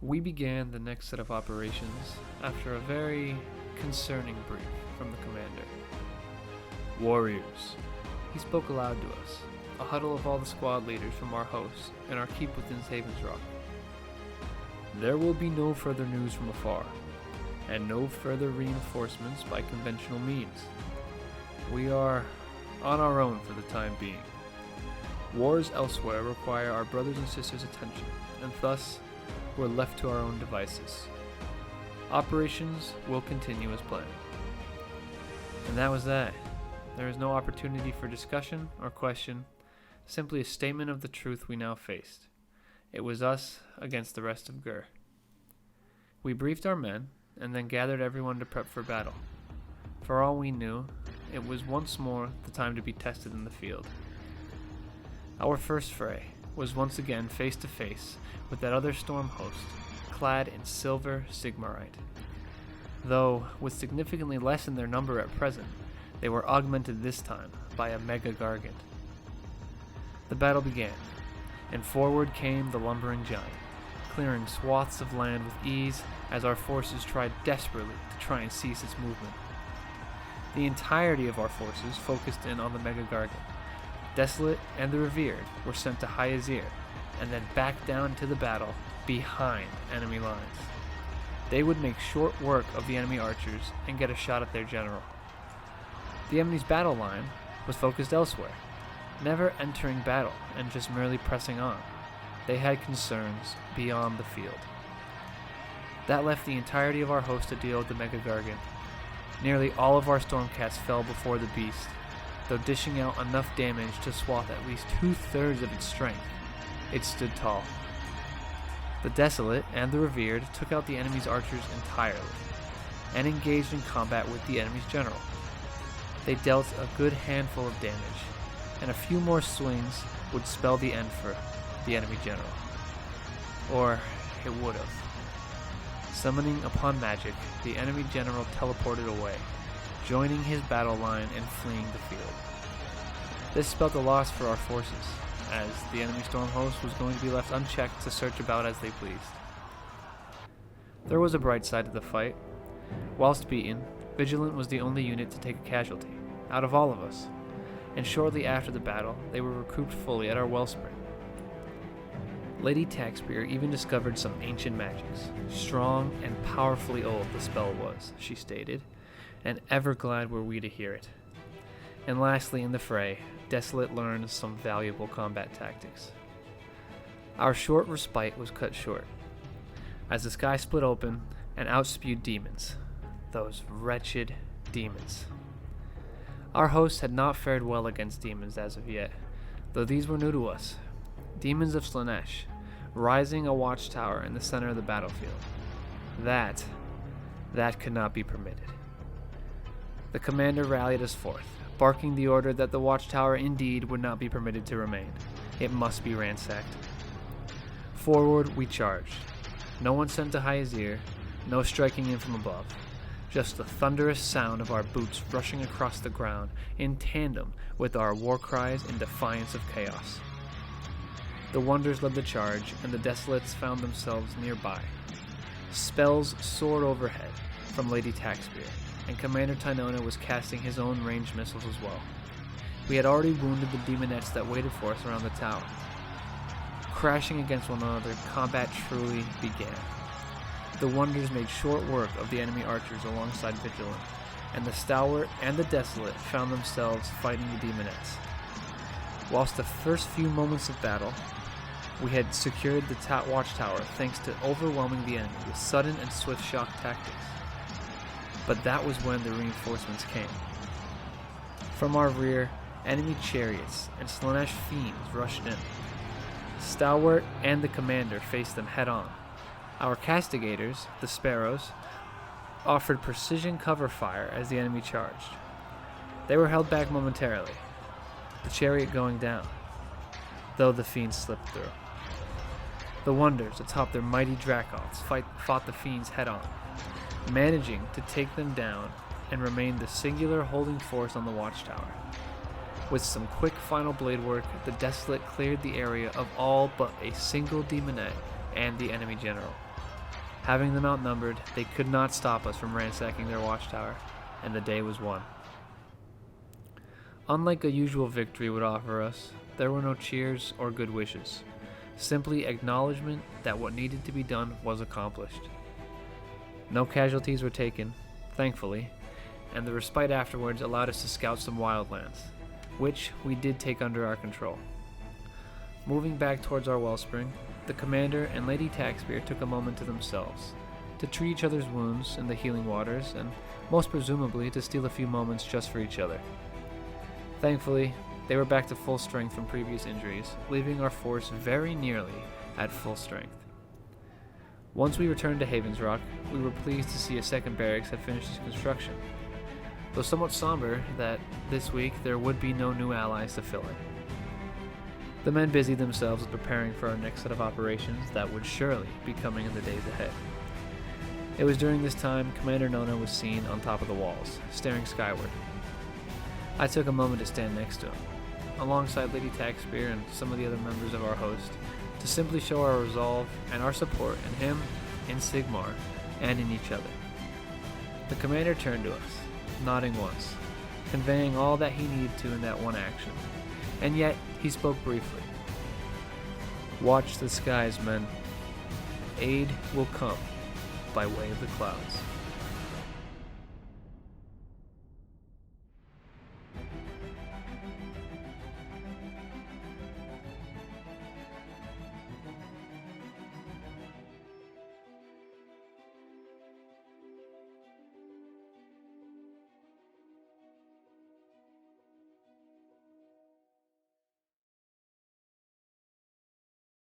We began the next set of operations after a very concerning brief from the commander. Warriors, he spoke aloud to us, a huddle of all the squad leaders from our hosts and our keep within Savens Rock. There will be no further news from afar, and no further reinforcements by conventional means. We are on our own for the time being. Wars elsewhere require our brothers and sisters' attention, and thus we're left to our own devices. Operations will continue as planned. And that was that. There is no opportunity for discussion or question, simply a statement of the truth we now faced. It was us against the rest of Gur. We briefed our men, and then gathered everyone to prep for battle. For all we knew, it was once more the time to be tested in the field. Our first fray was once again face to face with that other storm host, clad in silver Sigmarite. Though, with significantly less in their number at present, they were augmented this time by a mega gargant. The battle began, and forward came the lumbering giant, clearing swaths of land with ease as our forces tried desperately to try and cease its movement. The entirety of our forces focused in on the mega gargant. Desolate and the Revered were sent to High Azir, and then back down into the battle behind enemy lines. They would make short work of the enemy archers and get a shot at their general. The enemy's battle line was focused elsewhere, never entering battle and just merely pressing on. They had concerns beyond the field. That left the entirety of our host to deal with the Mega Gargant. Nearly all of our Stormcats fell before the beast, though dishing out enough damage to swath at least 2/3 of its strength. It stood tall. The Desolate and the Revered took out the enemy's archers entirely, and engaged in combat with the enemy's general. They dealt a good handful of damage, and a few more swings would spell the end for the enemy general. Or it would have. Summoning upon magic, the enemy general teleported away, joining his battle line and fleeing the field. This spelled a loss for our forces, as the enemy storm host was going to be left unchecked to search about as they pleased. There was a bright side to the fight. Whilst beaten, Vigilant was the only unit to take a casualty, out of all of us, and shortly after the battle, they were recouped fully at our wellspring. Lady Taxpear even discovered some ancient magics. Strong and powerfully old the spell was, she stated, and ever glad were we to hear it. And lastly in the fray, Desolate learned some valuable combat tactics. Our short respite was cut short, as the sky split open and outspewed demons. Those wretched demons. Our host had not fared well against demons as of yet, though these were new to us. Demons of Slaanesh, rising a watchtower in the center of the battlefield. That could not be permitted. The commander rallied us forth, barking the order that the watchtower indeed would not be permitted to remain. It must be ransacked. Forward we charged. No one sent to High Azir, no striking in from above. Just the thunderous sound of our boots rushing across the ground in tandem with our war cries in defiance of chaos. The Wonders led the charge, and the Desolates found themselves nearby. Spells soared overhead from Lady Taxpear, and Commander Tynona was casting his own ranged missiles as well. We had already wounded the demonettes that waited for us around the tower. Crashing against one another, combat truly began. The Wonders made short work of the enemy archers alongside Vigilant, and the Stalwart and the Desolate found themselves fighting the demonettes. Whilst the first few moments of battle, we had secured the watchtower thanks to overwhelming the enemy with sudden and swift shock tactics. But that was when the reinforcements came. From our rear, enemy chariots and Slaanesh fiends rushed in. Stalwart and the commander faced them head-on. Our castigators, the Sparrows, offered precision cover fire as the enemy charged. They were held back momentarily, the chariot going down, though the fiends slipped through. The Wonders, atop their mighty Dracoths, fought the fiends head-on, managing to take them down and remain the singular holding force on the watchtower. With some quick final blade work, the Desolate cleared the area of all but a single demonette and the enemy general. Having them outnumbered, they could not stop us from ransacking their watchtower, and the day was won. Unlike a usual victory would offer us, there were no cheers or good wishes, simply acknowledgement that what needed to be done was accomplished. No casualties were taken, thankfully, and the respite afterwards allowed us to scout some wildlands, which we did take under our control. Moving back towards our wellspring, the commander and Lady Taxpear took a moment to themselves, to treat each other's wounds in the healing waters, and most presumably to steal a few moments just for each other. Thankfully, they were back to full strength from previous injuries, leaving our force very nearly at full strength. Once we returned to Havens Rock, we were pleased to see a second barracks had finished its construction, though somewhat somber that this week there would be no new allies to fill it. The men busied themselves with preparing for our next set of operations that would surely be coming in the days ahead. It was during this time Commander Nona was seen on top of the walls, staring skyward. I took a moment to stand next to him, alongside Lady Taxpear and some of the other members of our host, to simply show our resolve and our support in him, in Sigmar, and in each other. The commander turned to us, nodding once, conveying all that he needed to in that one action, and yet he spoke briefly. "Watch the skies, men. Aid will come by way of the clouds."